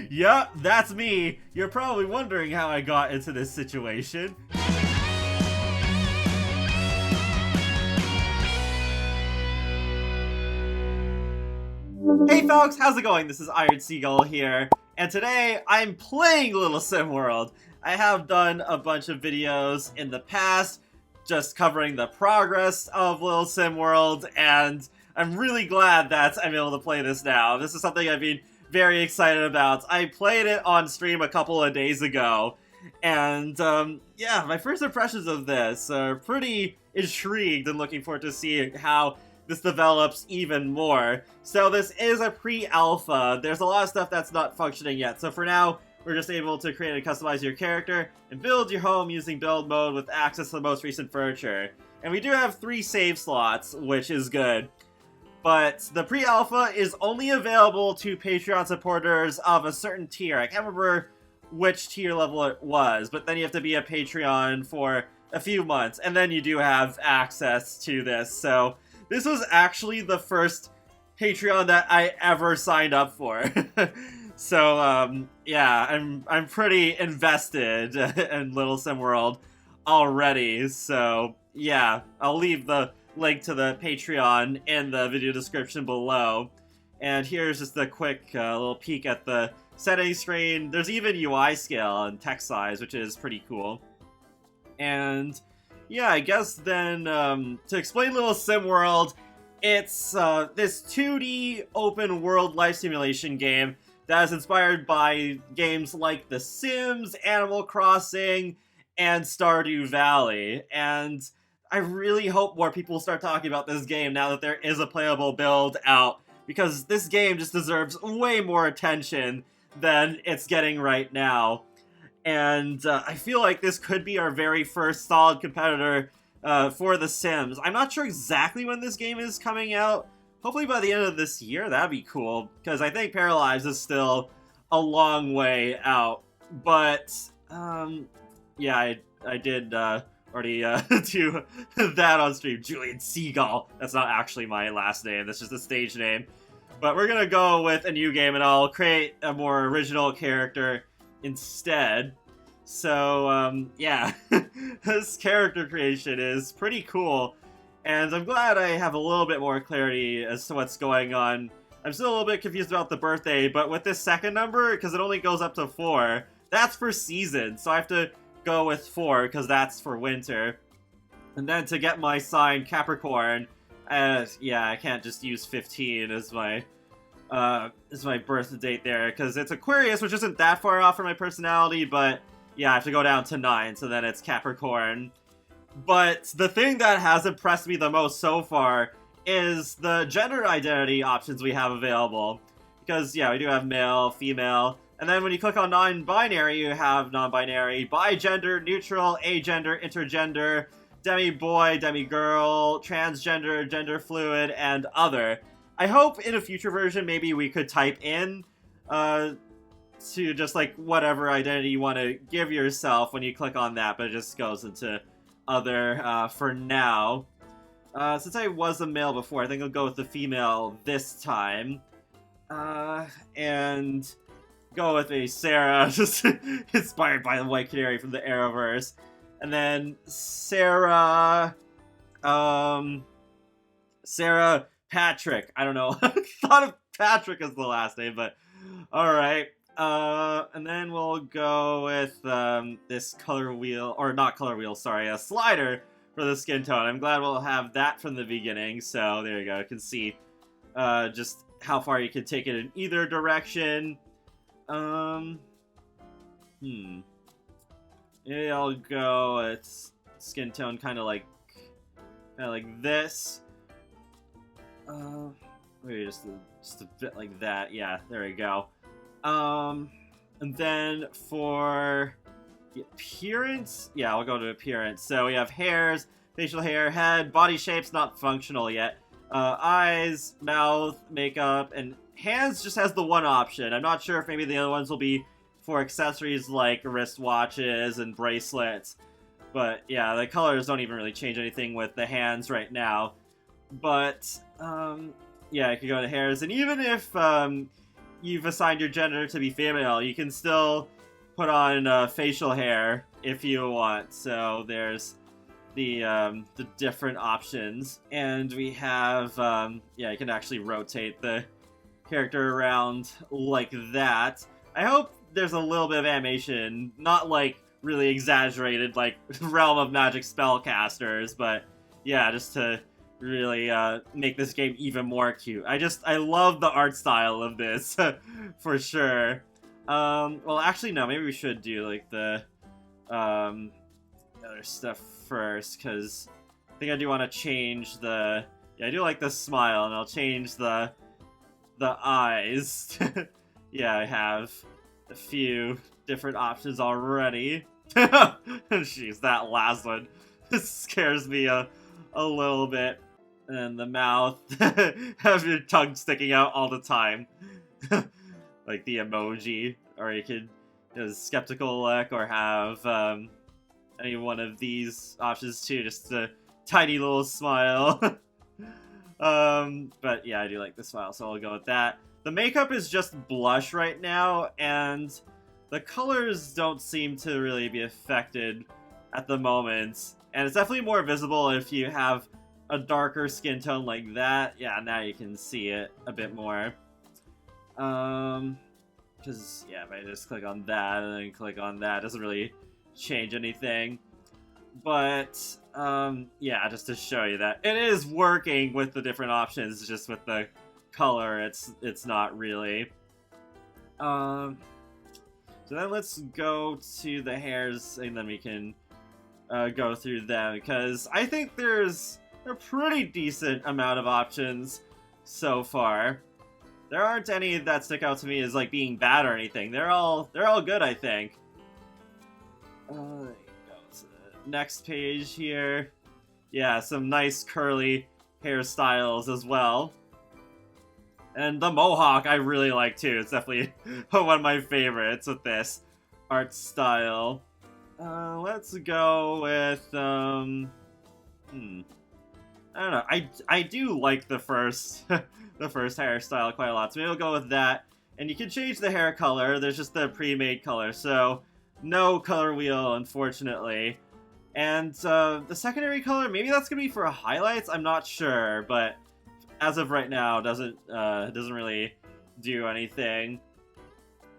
Yup, that's me. You're probably wondering how I got into this situation. Hey folks, how's it going? This is Seagull here, and today I'm playing Little Sim World. I have done a bunch of videos in the past, just covering the progress of Little Sim World, and I'm really glad that I'm able to play this now. This is something I've been very excited about. I played it on stream a couple of days ago, and yeah, my first impressions of this are pretty intrigued and looking forward to seeing how this develops even more. So this is a pre-alpha. There's a lot of stuff that's not functioning yet. So for now, we're just able to create and customize your character and build your home using build mode with access to the most recent furniture. And we do have 3 save slots, which is good. But the pre-alpha is only available to Patreon supporters of a certain tier. I can't remember which tier level it was, but then you have to be a Patreon for a few months, and then you do have access to this. So this was actually the first Patreon that I ever signed up for. So, yeah, I'm pretty invested in Little Sim World already. So, yeah, I'll leave the link to the Patreon in the video description below. And here's just a quick little peek at the settings screen. There's even UI scale and text size, which is pretty cool. And yeah, I guess then to explain Little Sim World, it's this 2D open world life simulation game that is inspired by games like The Sims, Animal Crossing, and Stardew Valley. And I really hope more people start talking about this game now that there is a playable build out, because this game just deserves way more attention than it's getting right now. And I feel like this could be our very first solid competitor for The Sims. I'm not sure exactly when this game is coming out. Hopefully by the end of this year, that'd be cool, because I think Paralyzed is still a long way out. But, yeah, I did already do that on stream. Julian Seagull. That's not actually my last name, that's just a stage name. But we're gonna go with a new game, and I'll create a more original character instead. So, yeah, this character creation is pretty cool, and I'm glad I have a little bit more clarity as to what's going on. I'm still a little bit confused about the birthday, but with this second number, because it only goes up to 4, that's for season, so I have to go with 4, because that's for winter. And then to get my sign Capricorn, yeah, I can't just use 15 as my birth date there, because it's Aquarius, which isn't that far off from my personality, but yeah, I have to go down to 9, so then it's Capricorn. But the thing that has impressed me the most so far is the gender identity options we have available. Because, yeah, we do have male, female, and then when you click on non-binary, you have non-binary, bi-gender, neutral, agender, intergender, demi-boy, demi-girl, transgender, gender fluid, and other. I hope in a future version maybe we could type in to just like whatever identity you want to give yourself when you click on that, but it just goes into other for now. Since I was a male before, I think I'll go with the female this time. And go with a Sarah, just inspired by the White Canary from the Arrowverse. And then Sarah, Sarah Patrick. I don't know. I thought of Patrick as the last name, but alright. And then we'll go with this color wheel, or not color wheel, sorry, a slider for the skin tone. I'm glad we'll have that from the beginning, so there you go. You can see just how far you can take it in either direction. Maybe I'll go with skin tone kind of like this. Maybe just a bit like that. Yeah, there we go. And then for the appearance, yeah, I'll go to appearance. So we have hairs, facial hair, head, body shapes not functional yet. Eyes, mouth, makeup, and hands just has the one option. I'm not sure if maybe the other ones will be for accessories like wristwatches and bracelets. But yeah, the colors don't even really change anything with the hands right now. But yeah, I could go to hairs, and even if you've assigned your gender to be female, you can still put on facial hair if you want. So there's the different options, and we have yeah, you can actually rotate the character around like that. I hope there's a little bit of animation, not like really exaggerated like Realm of Magic spellcasters, but yeah, just to really make this game even more cute. I love the art style of this for sure. Well, actually, no, maybe we should do like the other stuff first, because I think I do want to change the... Yeah, I do like the smile, and I'll change the eyes. Yeah, I have a few different options already. Jeez, that last one scares me a little bit. And the mouth, have your tongue sticking out all the time. Like the emoji. Or you could skeptical look, or have any one of these options too, just a tiny little smile. But yeah, I do like the smile, so I'll go with that. The makeup is just blush right now, and the colors don't seem to really be affected at the moment. And it's definitely more visible if you have a darker skin tone like that. Yeah, now you can see it a bit more. Because, yeah, if I just click on that and then click on that, it doesn't really change anything. But, yeah, just to show you that it is working with the different options, just with the color, it's not really. So then let's go to the hairs, and then we can go through them, because I think there's a pretty decent amount of options so far. There aren't any that stick out to me as like being bad or anything. They're all good, I think. Go to the next page here. Yeah, some nice curly hairstyles as well. And the mohawk I really like too. It's definitely one of my favorites with this art style. Let's go with I don't know. I do like the first the first hairstyle quite a lot, so maybe we'll go with that. And you can change the hair color. There's just the pre-made color, so no color wheel, unfortunately. And the secondary color, maybe that's gonna be for highlights. I'm not sure, but as of right now, doesn't really do anything.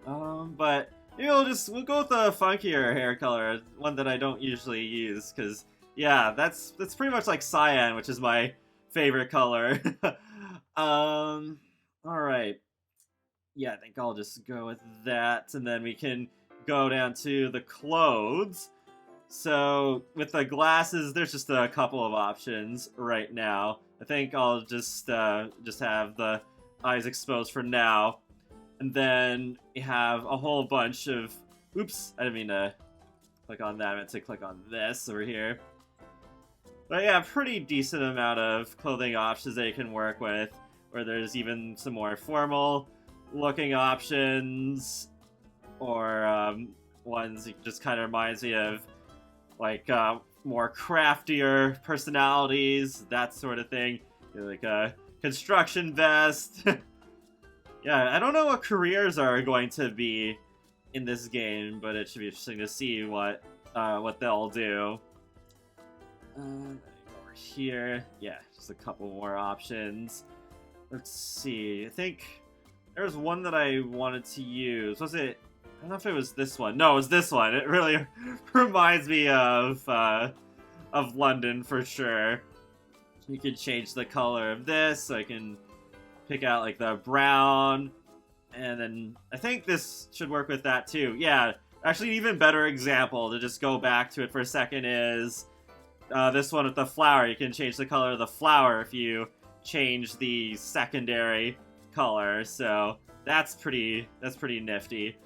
But maybe we'll go with the funkier hair color, one that I don't usually use, because yeah, that's pretty much like cyan, which is my favorite color. Alright. Yeah, I think I'll just go with that, and then we can go down to the clothes. So, with the glasses, there's just a couple of options right now. I think I'll just have the eyes exposed for now. And then we have a whole bunch of... Oops, I didn't mean to click on that. I meant to click on this over here. But yeah, pretty decent amount of clothing options that you can work with, where there's even some more formal looking options, or ones that just kind of reminds me of like more craftier personalities, that sort of thing. Like a construction vest. Yeah, I don't know what careers are going to be in this game, but it should be interesting to see what they'll do. Over here, yeah, just a couple more options. Let's see. I think there was one that I wanted to use. Was it? I don't know if it was this one. No, it was this one. It really reminds me of London for sure. You can change the color of this, so I can pick out like the brown, and then I think this should work with that too. Yeah, actually, an even better example to just go back to it for a second is this one with the flower. You can change the color of the flower if you change the secondary color, so that's pretty nifty.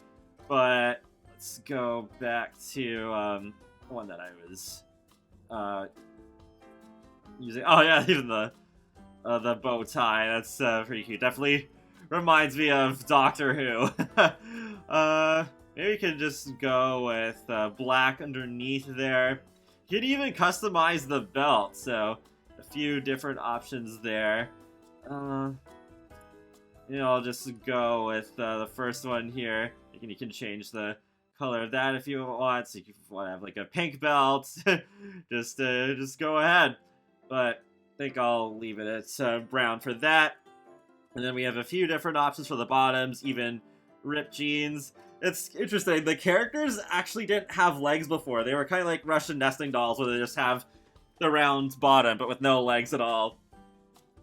But let's go back to one that I was using. Oh yeah, even the bow tie. That's pretty cute. Definitely reminds me of Doctor Who. Maybe we can just go with black underneath there. You can even customize the belt, so a few different options there. You know, I'll just go with the first one here. You can change the color of that if you want. So if you want to have like a pink belt, just go ahead. But I think I'll leave it at brown for that. And then we have a few different options for the bottoms, even ripped jeans. It's interesting. The characters actually didn't have legs before. They were kind of like Russian nesting dolls where they just have the round bottom, but with no legs at all.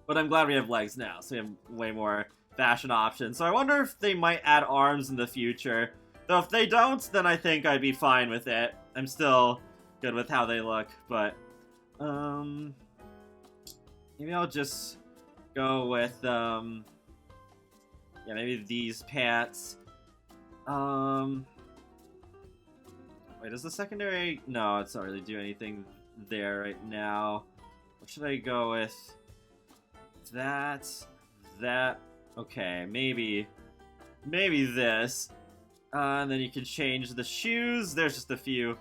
But I'm glad we have legs now, so we have way more fashion options. So I wonder if they might add arms in the future. Though if they don't, then I think I'd be fine with it. I'm still good with how they look, but maybe I'll just go with yeah, maybe these pants. Wait, does the secondary? No, it's not really do anything there right now. What should I go with? That. Okay, maybe this. And then you can change the shoes. There's just a few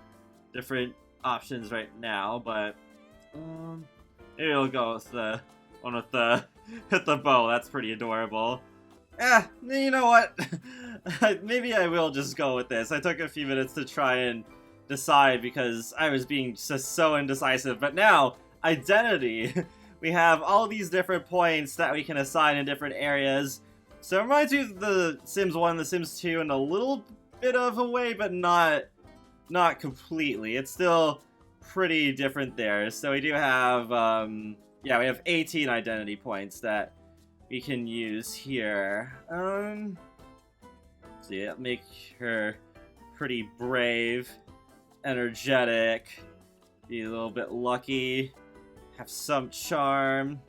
different options right now, but maybe we'll go with the one with the bow. That's pretty adorable. You know what? Maybe I will just go with this. I took a few minutes to try and decide because I was being just so indecisive. But now, identity. We have all these different points that we can assign in different areas. So it reminds me of the Sims 1 and the Sims 2 in a little bit of a way, but not completely. It's still pretty different there. So we do have, yeah, we have 18 identity points that we can use here. So yeah, make her pretty brave, energetic, be a little bit lucky, have some charm,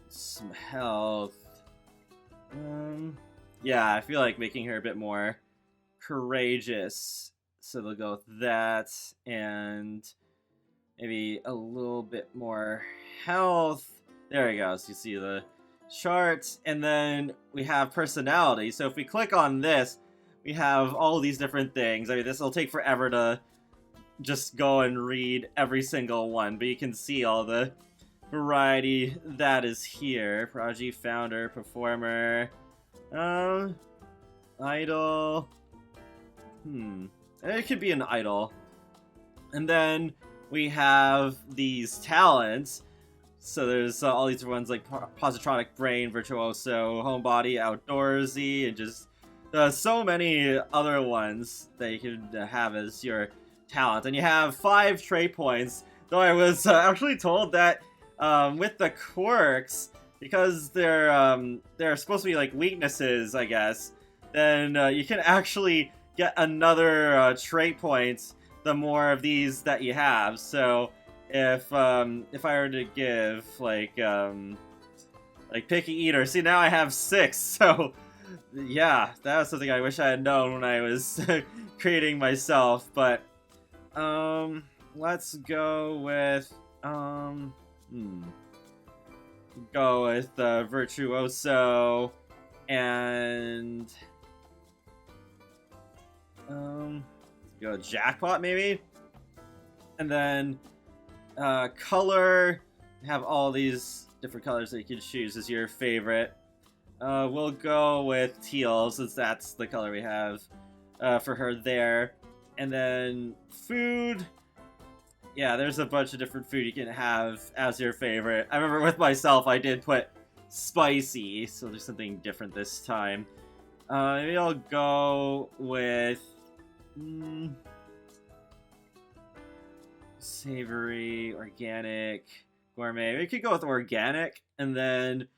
some health. Yeah, I feel like making her a bit more courageous. So they'll go with that, and maybe a little bit more health. There we go, so you see the charts, and then we have personality. So if we click on this, we have all these different things. I mean, this will take forever to just go and read every single one, but you can see all the variety that is here. Prodigy, founder, performer, idol. It could be an idol. And then we have these talents. So there's all these ones like positronic brain, virtuoso, homebody, outdoorsy, and just so many other ones that you can have as your talent. And you have 5 trait points. Though I was actually told that with the quirks, because they're supposed to be like weaknesses, I guess, then you can actually get another trait point the more of these that you have. So if I were to give like picky eater, see, now I have 6. So yeah, that was something I wish I had known when I was creating myself. But let's go with virtuoso, and go jackpot maybe, and then color. Have all these different colors that you can choose as your favorite. We'll go with teal since that's the color we have for her there. And then food. Yeah, there's a bunch of different food you can have as your favorite. I remember with myself, I did put spicy, so there's something different this time. Maybe I'll go with savory, organic, gourmet. We could go with organic, and then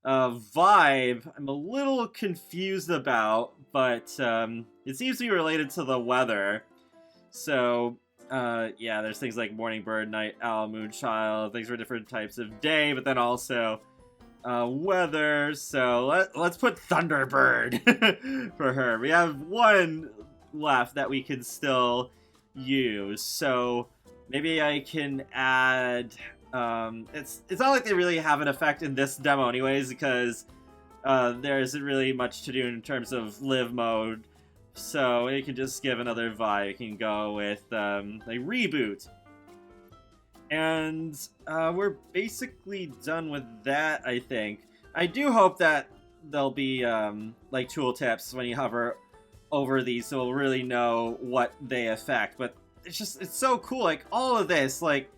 vibe. I'm a little confused about, but it seems to be related to the weather. So yeah, there's things like morning bird, night owl, moonchild, things for different types of day, but then also weather. So let's put Thunderbird for her. We have 1 left that we can still use. So maybe I can add. It's not like they really have an effect in this demo, anyways, because there isn't really much to do in terms of live mode. So you can just give another vibe. You can go with like reboot. And we're basically done with that, I think. I do hope that there'll be like tooltips when you hover over these, so we'll really know what they affect. But it's so cool. Like all of this, like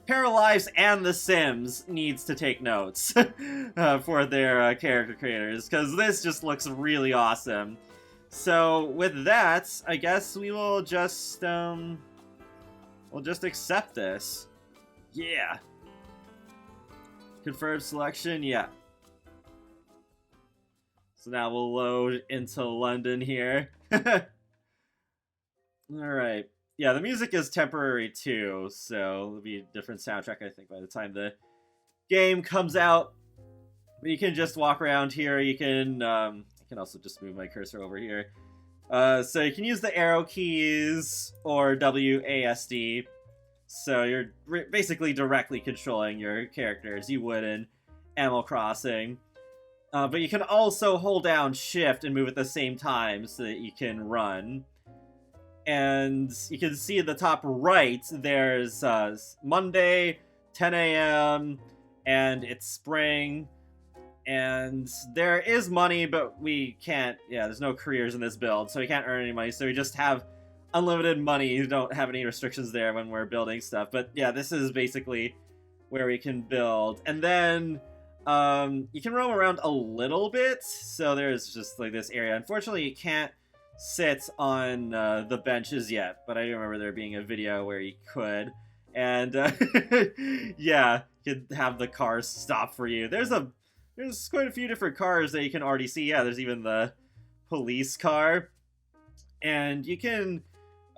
Paralives and The Sims needs to take notes for their character creators, because this just looks really awesome. So with that, I guess we will just accept this. Yeah. Confirm selection, yeah. So now we'll load into London here. Alright. Yeah, the music is temporary too, so it'll be a different soundtrack, I think, by the time the game comes out. But you can just walk around here. You can, I can also just move my cursor over here. So you can use the arrow keys or WASD. So you're basically directly controlling your character as you would in Animal Crossing. But you can also hold down Shift and move at the same time so that you can run. And you can see at the top right, there's Monday, 10 a.m., and it's spring. And there is money, but we can't, yeah, there's no careers in this build, so we can't earn any money, so we just have unlimited money. You don't have any restrictions there when we're building stuff. But yeah, this is basically where we can build. And then you can roam around a little bit, so there's just like this area. Unfortunately, you can't sit on the benches yet, but I do remember there being a video where you could. And yeah, you could have the cars stop for you. There's quite a few different cars that you can already see. Yeah, there's even the police car. And you can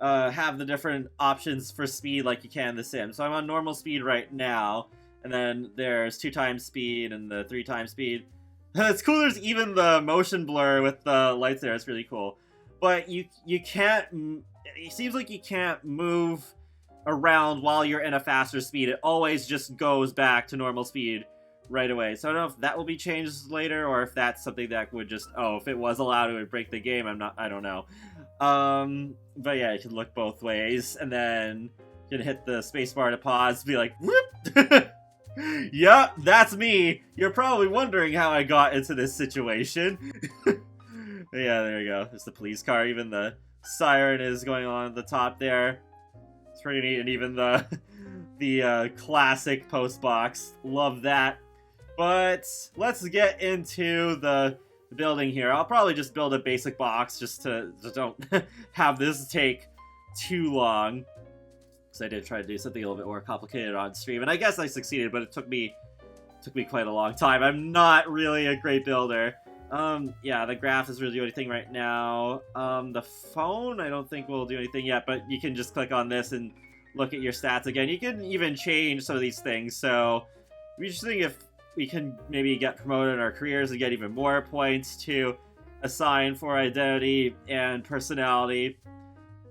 have the different options for speed like you can in The Sims. So I'm on normal speed right now, and then there's 2x speed and the 3x speed. It's cool, there's even the motion blur with the lights there. It's really cool. But you can't, it seems like you can't move around while you're in a faster speed. It always just goes back to normal speed right away. So I don't know if that will be changed later, or if that's something that would just, if it was allowed, it would break the game. I don't know. But yeah, you can look both ways, and then you can hit the spacebar to pause, be like, whoop! Yup, that's me! You're probably wondering how I got into this situation. Yeah, there you go. There's the police car. Even the siren is going on at the top there. It's pretty neat, and even the classic post box. Love that. But let's get into the building here. I'll probably just build a basic box just to don't have this take too long. Because I did try to do something a little bit more complicated on stream, and I guess I succeeded, but it took me quite a long time. I'm not really a great builder. Yeah, the graph doesn't really do anything right now. The phone, I don't think will do anything yet, but you can just click on this and look at your stats again. You can even change some of these things, so we just think if we can maybe get promoted in our careers and get even more points to assign for identity and personality.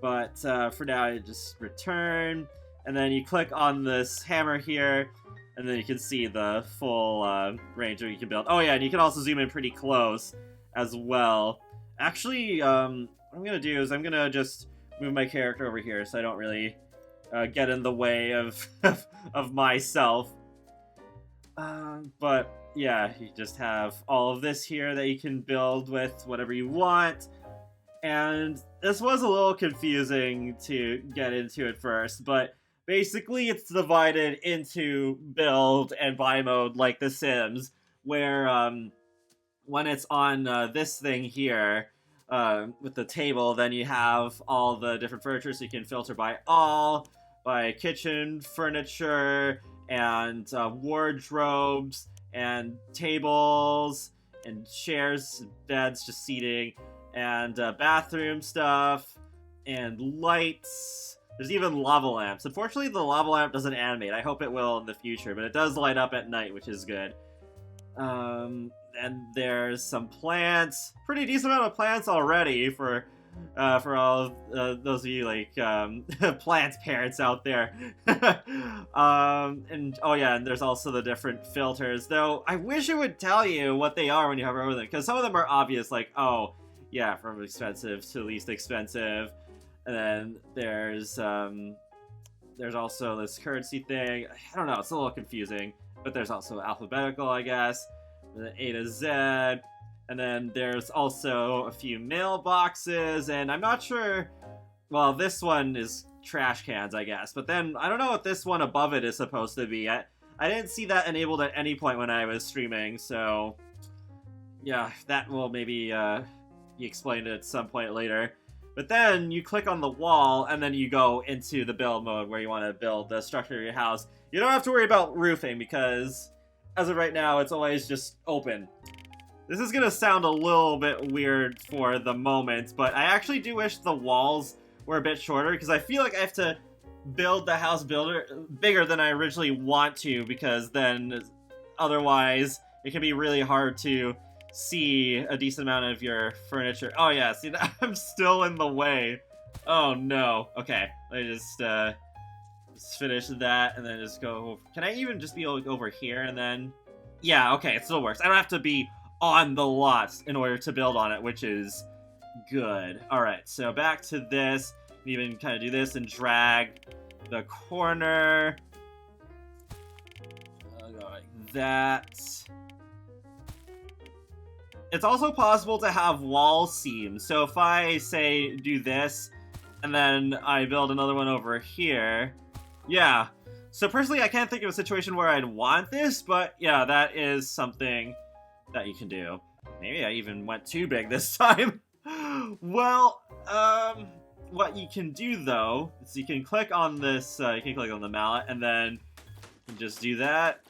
But for now, I just return, and then you click on this hammer here, and then you can see the full range that you can build. Oh yeah, and you can also zoom in pretty close as well. Actually, what I'm going to do is I'm going to just move my character over here so I don't really get in the way of, of myself. But yeah, you just have all of this here that you can build with whatever you want. And this was a little confusing to get into at first, but basically it's divided into build and buy mode like The Sims, where when it's on this thing here with the table, then you have all the different furniture, so you can filter by all, by kitchen furniture, and wardrobes, and tables, and chairs, beds, just seating, and bathroom stuff, and lights. There's even lava lamps. Unfortunately, the lava lamp doesn't animate. I hope it will in the future, but it does light up at night, which is good. And there's some plants. Pretty decent amount of plants already for all those of you like plant parents out there. And oh yeah, and there's also the different filters. Though I wish it would tell you what they are when you hover over them, because some of them are obvious, like yeah, from expensive to least expensive. And then there's also this currency thing. I don't know, it's a little confusing, but there's also alphabetical, I guess. the A to Z, and then there's also a few mailboxes, and I'm not sure, well, this one is trash cans, I guess, but then I don't know what this one above it is supposed to be. I didn't see that enabled at any point when I was streaming, so yeah, that will maybe be explained at some point later. But then you click on the wall, and then you go into the build mode where you want to build the structure of your house. You don't have to worry about roofing, because as of right now, it's always just open. This is going to sound a little bit weird for the moment, but I actually do wish the walls were a bit shorter, because I feel like I have to build the house bigger than I originally want to, because then otherwise it can be really hard to see a decent amount of your furniture. Oh yeah, see, I'm still in the way. Oh no. Okay, let me just finish that and then just go. Can I even just be over here and then? Yeah, okay, it still works. I don't have to be on the lot in order to build on it, which is good. Alright, so back to this. Even kind of do this and drag the corner. I'll go like that. It's also possible to have wall seams. So if I say do this, and then I build another one over here, yeah. So personally, I can't think of a situation where I'd want this, but yeah, that is something that you can do. Maybe I even went too big this time. Well, what you can do though is you can click on this. You can click on the mallet, and then you can just do that.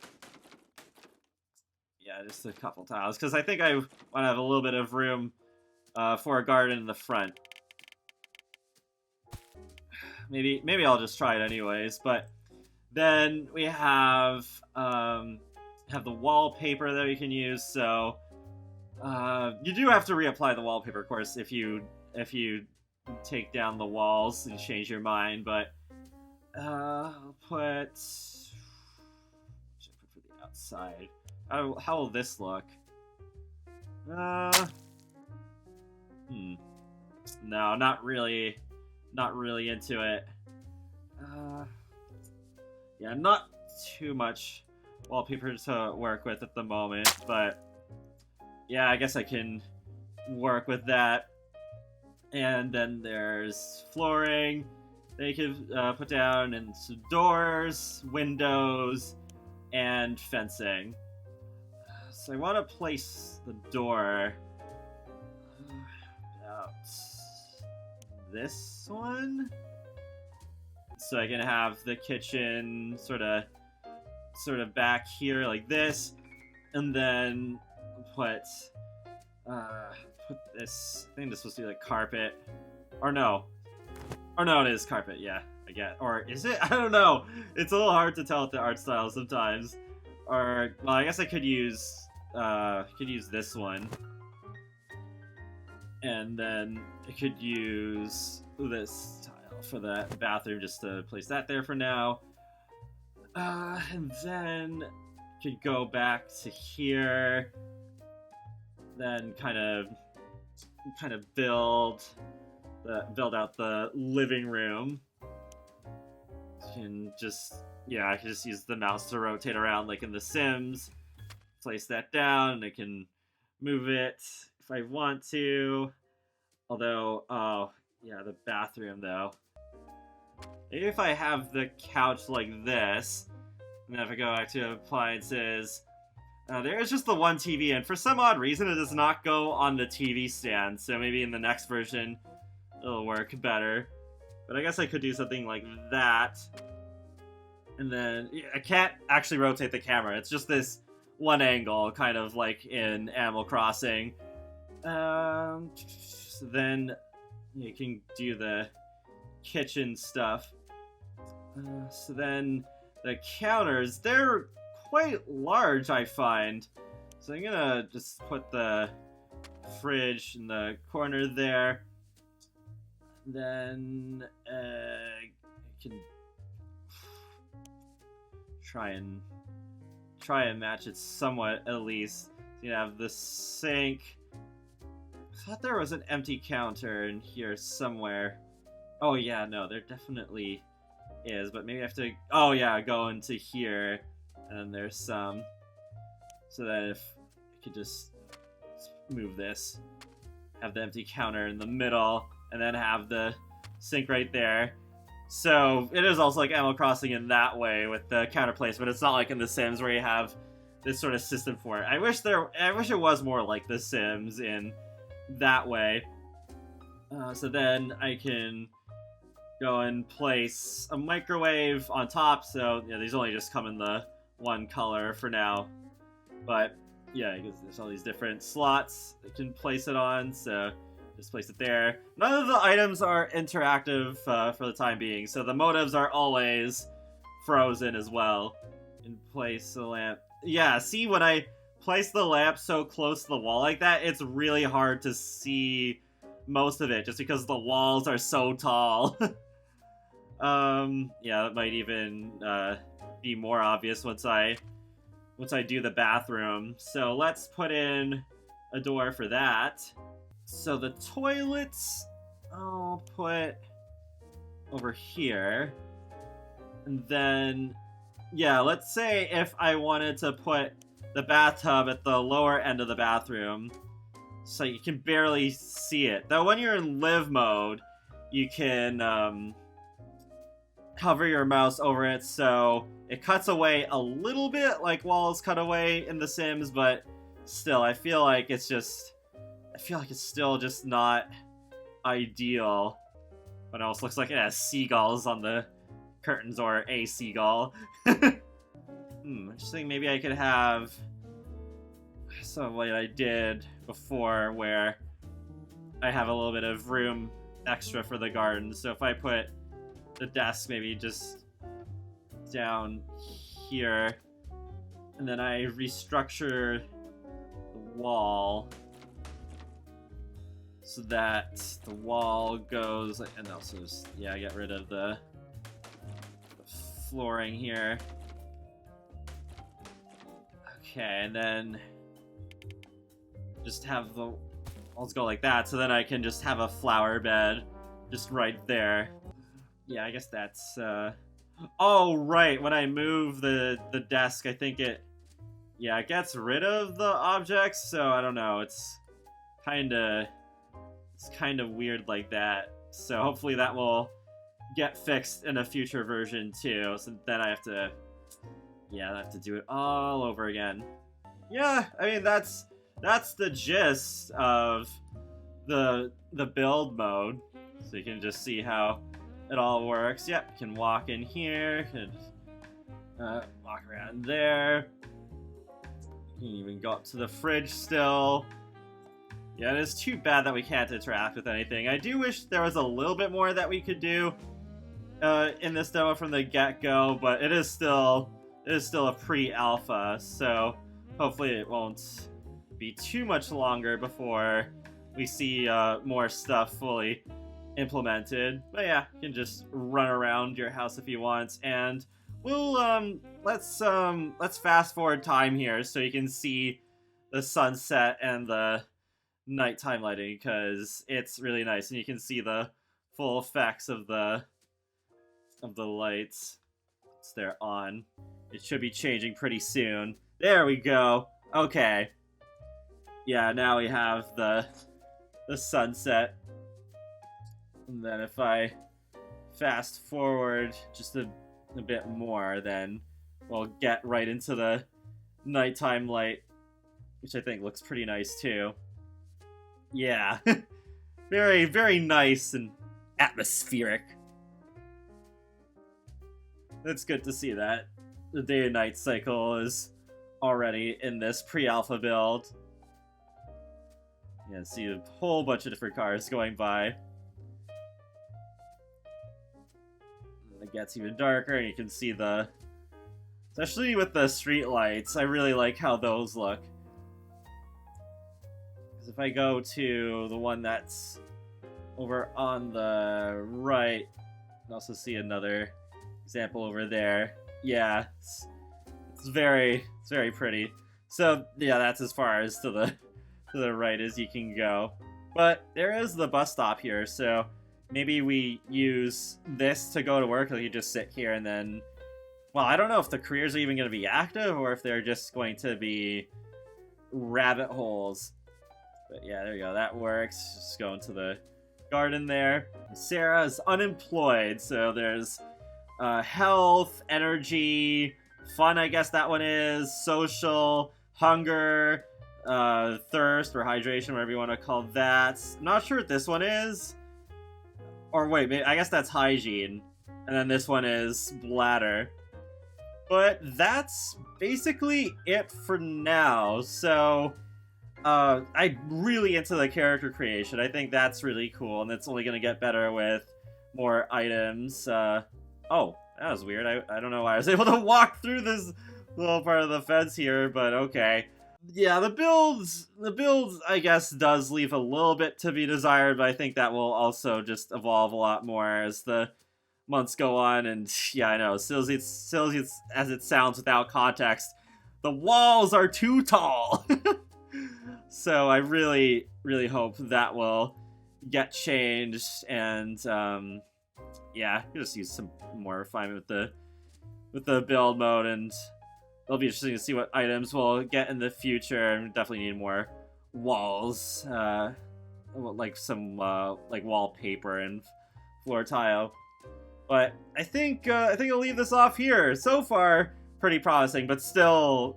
Yeah, just a couple tiles, because I think I want to have a little bit of room for a garden in the front. Maybe I'll just try it anyways. But then we have the wallpaper that we can use. So you do have to reapply the wallpaper, of course, if you take down the walls and change your mind. But I'll put. What should I put for the outside? How will this look? No, not really into it. Yeah, not too much wallpaper to work with at the moment, but yeah, I guess I can work with that. And then there's flooring they could put down, and some doors, windows, and fencing. So I want to place the door about this one, so I can have the kitchen sort of back here like this, and then put this. I think this is supposed to be like carpet, or no, it is carpet. Yeah, I get. Or is it? I don't know. It's a little hard to tell with the art style sometimes. Or well, I guess I could use this one, and then I could use this tile for the bathroom just to place that there for now. And then could go back to here, then kind of build out the living room. And just, yeah, I can just use the mouse to rotate around like in The Sims. Place that down, and I can move it if I want to. Although, oh, yeah, the bathroom though. Maybe if I have the couch like this, and then if I go back to appliances, there is just the one TV, and for some odd reason it does not go on the TV stand, so maybe in the next version it'll work better. But I guess I could do something like that. And then, I can't actually rotate the camera, it's just this one angle, kind of like in Animal Crossing. So then you can do the kitchen stuff. So then the counters, they're quite large, I find. So I'm gonna just put the fridge in the corner there. Then I can try and match it somewhat, at least. You have the sink. I thought there was an empty counter in here somewhere. Oh yeah, no, there definitely is, but maybe I have to, oh yeah, go into here, and there's some. So that if I could just move this, have the empty counter in the middle, and then have the sink right there. So it is also like Animal Crossing in that way with the counter placement. It's not like in The Sims where you have this sort of system for it. I wish it was more like The Sims in that way. So then I can go and place a microwave on top. So yeah, these only just come in the one color for now. But yeah, because there's all these different slots I can place it on. So just place it there. None of the items are interactive for the time being. So the motives are always frozen as well. And place the lamp. Yeah, see, when I place the lamp so close to the wall like that, it's really hard to see most of it just because the walls are so tall. Yeah, that might even be more obvious once I do the bathroom. So let's put in a door for that. So the toilets I'll put over here. And then, yeah, let's say if I wanted to put the bathtub at the lower end of the bathroom, so you can barely see it. Though when you're in live mode, you can hover your mouse over it, so it cuts away a little bit, like walls cut away in The Sims, but still, I feel like it's still just not ideal. But it also looks like it has seagulls on the curtains, or a seagull. I just think maybe I could have some of what I did before, where I have a little bit of room extra for the garden. So if I put the desk maybe just down here, and then I restructure the wall so that the wall goes, and also just, yeah, get rid of the flooring here. Okay, and then just have the walls go like that, so then I can just have a flower bed just right there. Yeah, I guess that's, oh, right, when I move the desk, I think it gets rid of the objects, so I don't know, it's kind of weird like that. So hopefully that will get fixed in a future version too, so then I have to do it all over again. Yeah, I mean, that's the gist of the build mode. So you can just see how it all works. Yep, you can walk in here, can walk around there. You can even go up to the fridge still. Yeah, it is too bad that we can't interact with anything. I do wish there was a little bit more that we could do in this demo from the get-go, but it is still a pre-alpha, so hopefully it won't be too much longer before we see more stuff fully implemented. But yeah, you can just run around your house if you want, and we'll let's fast forward time here so you can see the sunset and the nighttime lighting, because it's really nice, and you can see the full effects of the lights once they're on. It should be changing pretty soon. There we go. Okay. Yeah, now we have the sunset. And then if I fast forward just a bit more, then we'll get right into the nighttime light, which I think looks pretty nice too. Yeah. Very, very nice and atmospheric. It's good to see that the day and night cycle is already in this pre-alpha build. Yeah, see a whole bunch of different cars going by. It gets even darker, and you can see especially with the street lights, I really like how those look. Because if I go to the one that's over on the right, you can also see another example over there. Yeah, it's very pretty. So yeah, that's as far as to the right as you can go. But there is the bus stop here, so maybe we use this to go to work, or you just sit here and then, well, I don't know if the careers are even going to be active, or if they're just going to be rabbit holes. But yeah, there you go. That works. Just go into the garden there. Sarah's unemployed, so there's health, energy, fun, I guess that one is, social, hunger, thirst or hydration, whatever you want to call that. I'm not sure what this one is. Or wait, maybe, I guess that's hygiene. And then this one is bladder. But that's basically it for now. So, I'm really into the character creation. I think that's really cool, and it's only going to get better with more items. Oh, that was weird. I don't know why I was able to walk through this little part of the fence here, but okay. Yeah, the builds, I guess, does leave a little bit to be desired, but I think that will also just evolve a lot more as the months go on, and yeah, I know, silly as it sounds without context, the walls are too tall! So I really, really hope that will get changed, and yeah, I'll just use some more refinement with the build mode, and it'll be interesting to see what items we'll get in the future. And definitely need more walls, like some like wallpaper and floor tile. But I think I'll leave this off here. So far, pretty promising, but still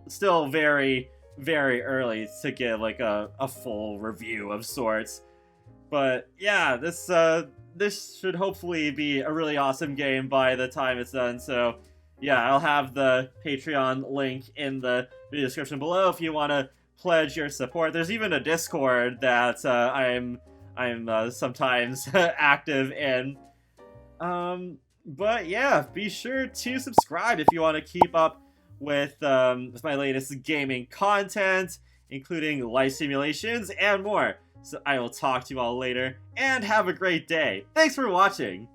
very, very early to give like a full review of sorts. But yeah, this should hopefully be a really awesome game by the time it's done. So yeah, I'll have the Patreon link in the video description below if you want to pledge your support. There's even a Discord that I'm sometimes active in. But yeah, be sure to subscribe if you want to keep up with my latest gaming content, including life simulations and more. So I will talk to you all later, and have a great day. Thanks for watching!